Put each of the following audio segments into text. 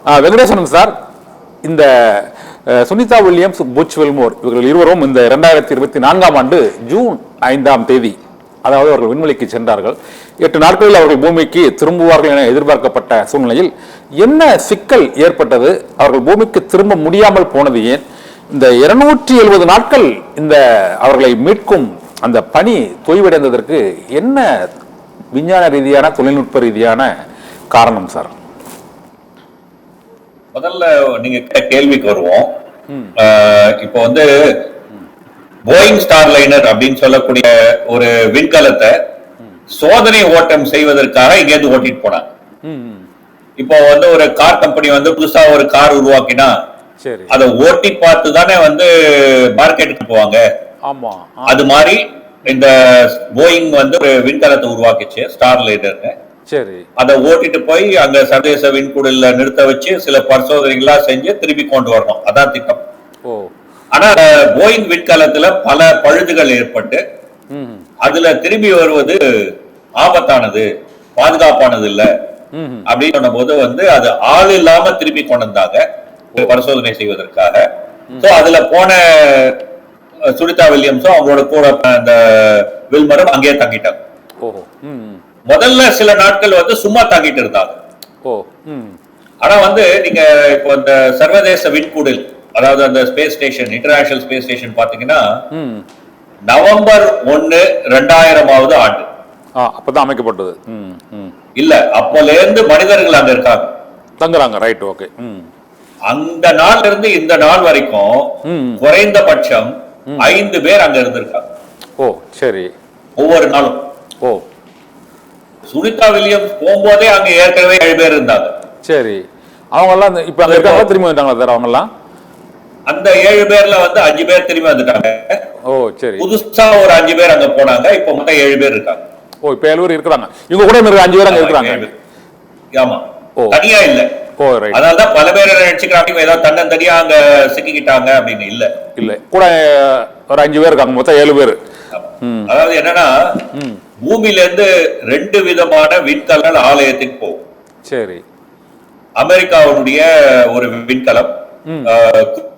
Venkatesan sir, இந்த Sunita Williams, Butch Wilmore இவர்கள் இருவரும் இந்த 2024ஆம் ஆண்டு ஜூன் 5ஆம் தேதி அதாவது அவர்கள் விண்வெளிக்கு சென்றார்கள். 8 நாட்களில் அவர்கள் பூமிக்கு திரும்புவார்கள் என எதிர்பார்க்கப்பட்ட சூழ்நிலையில் என்ன சிக்கல் ஏற்பட்டது? அவர்கள் பூமிக்கு திரும்ப முடியாமல் போனது ஏன்? இந்த 270 நாட்கள் இந்த அவர்களை மீட்கும் அந்த பணி தொய்வடைந்ததற்கு என்ன விஞ்ஞான ரீதியான தொழில்நுட்ப ரீதியான காரணம் சார்? முதல்ல நீங்க கேள்விக்கு வருவோம். இப்போ வந்து போயிங் ஸ்டார்லைனர் அப்படின்னு சொல்லக்கூடிய ஒரு விண்கலத்தை சோதனை ஓட்டம் செய்வதற்காக இங்கேருந்து ஓட்டிட்டு போனாங்க. இப்போ வந்து ஒரு கார் கம்பெனி வந்து புதுசா ஒரு கார் உருவாக்கினா அதை ஓட்டி பார்த்து தானே வந்து மார்க்கெட்டுக்கு போவாங்க. அது மாதிரி இந்த போயிங் வந்து ஒரு விண்கலத்தை உருவாக்கிச்சு, ஸ்டார்லைனர்னு. அதை ஓட்டிட்டு போய் அங்க சர்வதேச விண்கூடல நிறுத்த வச்சு சில பரிசோதனைகளா செஞ்சு திருப்பி கொண்டு வரணும், அதான் திட்டம். ஆனா போயிங் விண்கலத்துல பல பழுதுகள் ஏற்பட்டு அதுல திரும்பி வருவது ஆபத்தானது, பாதுகாப்பானது இல்ல அப்படின்னு சொன்ன போது வந்து அது ஆள் இல்லாம திருப்பி கொண்டு வந்தாங்க பரிசோதனை செய்வதற்காக. அதுல போன சுனிதா வில்லியம்ஸும் அவங்களோட கூட அந்த வில்மரும் அங்கேயே தங்கிட்டாங்க. முதல்ல சில நாட்கள் வந்து சும்மா தாங்கிட்டு இருந்தாங்க. ஆனா வந்து நீங்க இப்போ இந்த சர்வதேச விண்கூடல், அதாவது அந்த space station, international space station பாத்தீங்கன்னா நவம்பர் 1, 2000ஆவது ஆண்டு அப்பதான் அமைக்கப்பட்டது. இல்ல, அப்பல இருந்து மனிதர்கள் அங்க இருக்காங்க, தங்குறாங்க. Right, okay. அந்த நாள்ல இருந்து இந்த நாள் வரைக்கும் குறைந்தபட்சம் 5 பேர் அங்க இருந்திருக்காங்க. சரி. ஒவ்வொரு நாளும். சுனிதா வில்லியம்ஸ் போகும்போதே அங்க ஏற்கனவே 7 பேர் இருந்தாங்க. சரி. அவங்க எல்லாம் இப்ப அங்க இருக்காங்க, திரும்பி வந்துட்டாங்களா சார்? அவங்க எல்லாம் அந்த 7 பேர்ல வந்து 5 பேர் திரும்பி வந்துட்டாங்க. சரி. புதுசா ஒரு 5 பேர் அங்க போனாங்க. இப்ப மொத்தம் 7 பேர் இருக்காங்க. இப்ப 7 பேர் இருக்காங்க. இவங்க கூட 5 பேர் அங்க இருக்காங்க. ஆமா, தனியா இல்ல. அதனாலதான் பல பேர் நினைச்சுக்கிறாங்க ஏதாவது தன்னந்தனியா அங்க சிக்கிக்கிட்டாங்க அப்படின்னு. இல்ல இல்ல, கூட ஒரு 5 பேர் இருக்காங்க, மொத்தம் 7 பேர். அதாவது என்னன்னா, பூமியில இருந்து 2 விதமான விண்கலங்கள் ஆலயத்துக்கு போகும். சரி. அமெரிக்காவுடைய ஒரு விண்கலம்,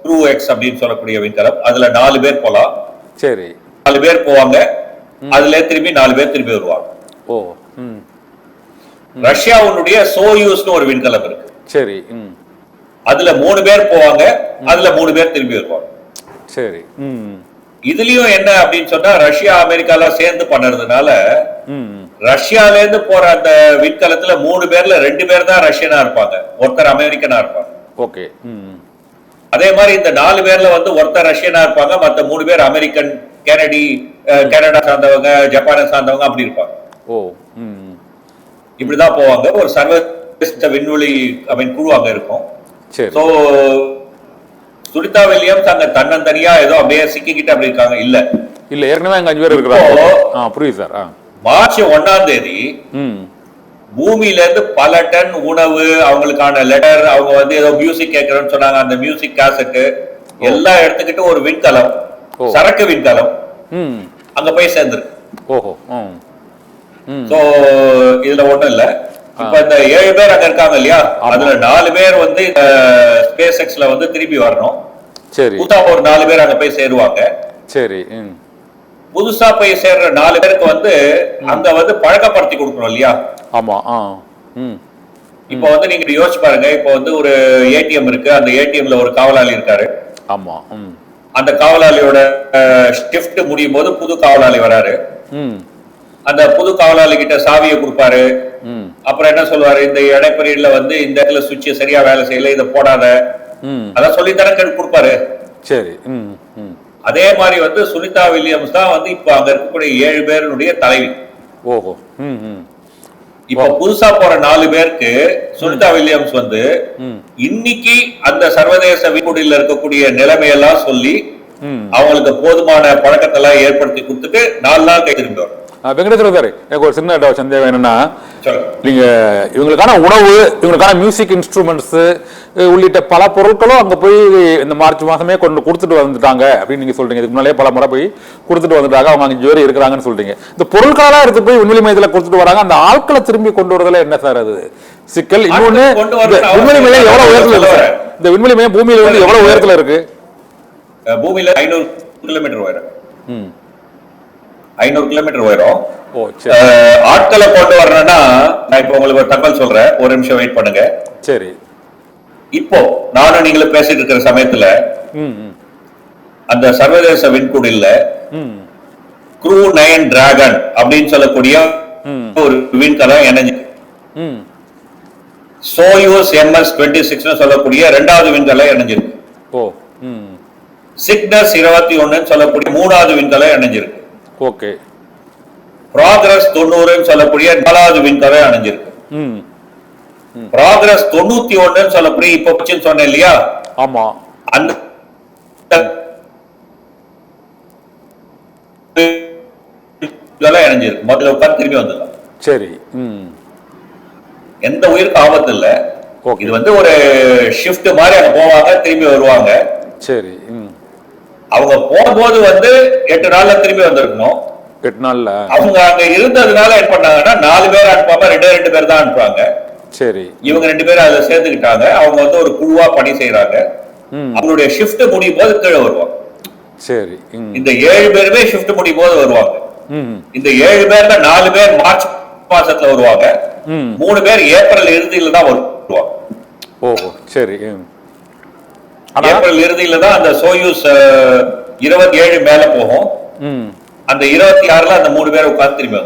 க்ரூ எக்ஸ் அப்படின்னு சொல்லக்கூடிய விண்கலம், அதுல 4 பேர் போலாம். சரி. 4 பேர் போவாங்க, அதுல திரும்பி 4 பேர் திரும்பி வருவாங்க. ரஷ்யாவுடைய சோயூஸ்னு ஒரு விண்கலம் இருக்கு. சரி. அதுல 3 பேர் போவாங்க, அதுல 3 பேர் திரும்பி வருவாங்க. சரி. இதுலயும் என்ன அப்படின்னு சொன்னா, ரஷ்யா அமெரிக்கா எல்லாம் சேர்ந்து பண்ணறதுனால ரஷ்யால இருந்து போற அந்த விண்கலத்துல 3 பேர்ல 2 பேர் தான் ரஷ்யனா இருப்பாங்க, ஒருத்தர் அமெரிக்கனா இருப்பாங்க. ஓகே. அதே மாதிரி இந்த 4 பேர்ல வந்து ஒருத்தர் ரஷ்யனா இருப்பாங்க, மத்த 3 பேர் அமெரிக்கன், கனடா சார்ந்தவங்க, ஜப்பானை சார்ந்தவங்க அப்படி இருப்பாங்க. இப்படிதான் போவாங்க. ஒரு சர்வதேச விண்வெளி குழு அங்க இருக்கும். சுனிதா வில்லியம்ஸ் அங்க தன்னந்தனியா ஏதோ அப்படியே சிக்கிக்கிட்டு அப்படி இருக்காங்க. இல்ல இல்ல, ஏற்கனவே அங்க 5 பேர் இருக்காங்க. புரியுது சார். மார்ச் 1ஆம் தேதி பூமியில இருந்து பல டன் உணவு, அவங்களுக்கான லெட்டர், அவங்க வந்து ஏதோ மியூசிக் கேட்கறேன்னு சொன்னாங்க, அந்த மியூசிக் கேசட் எல்லாம் எடுத்துக்கிட்டு ஒரு விண்கலம், சரக்கு விண்கலம் அங்க போய் சேர்ந்துருக்கு. சோ இதுல ஒண்ணும் இல்ல. இப்ப இந்த 7 பேர் அங்க இருக்காங்க இல்லையா, அதுல 4 பேர் வந்து ஸ்பேஸ் எக்ஸ்ல வந்து திரும்பி வரணும். சரி. புதுசா ஒரு 4 பேர் அங்க போய் சேருவாங்க. சரி. புதுசா போய் சேர்ற 4 பேருக்கு வந்து அங்க வந்து பழக்கப்படுத்தி கொடுக்கணும் இல்லையா? ஆமா. இப்ப வந்து நீங்க யோசிச்சு பாருங்க, இப்ப வந்து ஒரு ஏடிஎம் இருக்கு, அந்த ஏடிஎம்ல ஒரு காவலாளி இருக்காரு. ஆமா. அந்த காவலாளியோட ஷிஃப்ட் முடியும் போது புது காவலாளி வராரு. அந்த புது காவலாளி கிட்ட சாவியை கொடுப்பாரு. அப்புறம் என்ன சொல்லுவாரு, இந்த இடைப்பெரியல வந்து இந்த இடத்துல சுவிட்ச் சரியா வேலை செய்யல, இதை போடாத, அதான் சொல்லி தானே கொடுப்பாரு. சரி. அதே மாதிரி வந்து சுனிதா வில்லியம்ஸ் தான் வந்து இப்ப அங்க இருக்கக்கூடிய 7 பேருடைய தலைவி. இப்ப புதுசா போற 4 பேருக்கு சுனிதா வில்லியம்ஸ் வந்து இன்னைக்கு அந்த சர்வதேச விண்வெளியில இருக்கக்கூடிய நிலைமையெல்லாம் சொல்லி அவங்களுக்கு போதுமான பழக்கத்தை எல்லாம் ஏற்படுத்தி கொடுத்துட்டு 4 நாள் கை திரும்பி வரும். வெங்கடேஸ்வரர் சார், எனக்கு ஒரு சின்ன சந்தேகம் என்னன்னா, நீங்க இவங்களுக்கான உணவு, இவங்களுக்கான மியூசிக் இன்ஸ்ட்ருமெண்ட்ஸ் உள்ளிட்ட பல பொருட்களும் அங்க போய் இந்த மார்ச் மாசமே கொண்டு கொடுத்துட்டு வந்துட்டாங்க அப்படின்னு நீங்க சொல்றீங்க. இதுக்கு முன்னாலே பல முறை போய் கொடுத்துட்டு வந்துட்டாங்க, அவங்க அங்க 5 பேர் இருக்கிறாங்கன்னு சொல்றீங்க. இந்த பொருட்களெல்லாம் எடுத்து போய் விண்வெளி மையத்துல கொடுத்துட்டு வராங்க, அந்த ஆட்களை திரும்பி கொண்டு வரதுல என்ன சார் அது சிக்கல். இன்னொன்னு, கொண்டு வரணும் விண்வெளி மையம் எவ்வளவு உயரத்துல இருக்கு? இந்த விண்வெளி மையம் பூமியில வந்து எவ்வளவு உயரத்துல இருக்கு? பூமியில 500 கிலோமீட்டர் உயரம். 500 கிலோமீட்டர் உயரம். ஆட்களை கொண்டு வரணும்னா நான் இப்ப உங்களுக்கு ஒரு தகவல் சொல்றேன், ஒரு நிமிஷம் வெயிட் பண்ணுங்க. சரி. இப்போ நானும் நீங்களும் பேசிட்டு இருக்கிற சமயத்துல அந்த சர்வதேச விண்கூடில்ல க்ரூ 9 டிராகன் அப்படின்னு சொல்லக்கூடிய ஒரு விண்கலம் இணைஞ்சு சோயூஸ் MS-26 சொல்லக்கூடிய இரண்டாவது விண்கலம் இணைஞ்சிருக்கு. சிக்னஸ் 21 சொல்லக்கூடிய மூணாவது விண்கலம் இணைஞ்சிருக்கு. ஓகே. ப்ராக்ரஸ் 90 சொல்லக்கூடிய நாலாவது விண்கலம் இணைஞ்சிருக்கு. ப்ராக்ரஸ் 91 சொல்லக்கூடிய இப்ப சொன்னேன் இல்லையா? ஆமா. அந்த இணைஞ்சிருக்கு. முதல்ல உட்கார்ந்து திரும்பி வந்துடலாம். சரி. எந்த உயிருக்கு ஆபத்து இல்ல. இது வந்து ஒரு ஷிஃப்ட் மாதிரி அங்க போவாங்க, திரும்பி வருவாங்க. சரி. அவங்க போகும்போது வந்து 8 நாள்ல திரும்பி வந்திருக்கணும். 8 நாள்ல அவங்க அங்க இருந்ததுனால என்ன பண்ணாங்கன்னா 4 பேர் அனுப்பாம 2 பேர் தான் அனுப்புறாங்க. சரி. இவங்க 2 பேரும் அதுல சேர்த்துக்கிட்டாங்க. அவங்க வந்து ஒரு குழுவா பணி செய்யறாங்க. அவங்களுடைய ஷிஃப்ட் முடியும் போது கீழே வருவாங்க. சரி. இந்த 7 பேருமே ஷிஃப்ட் முடியும் போது வருவாங்க. இந்த 7 பேர்ல 4 பேர் மார்ச் மாசத்துல வருவாங்க. 3 பேர் ஏப்ரல் இறுதியில தான் வருவாங்க. ஓஹோ. சரி. ஏப்ரல் இறுதியில தான் அந்த சோயூஸ் 27 மேல போகும். அந்த 26ல அந்த 3 பேர் உட்கார்ந்து திரும்பி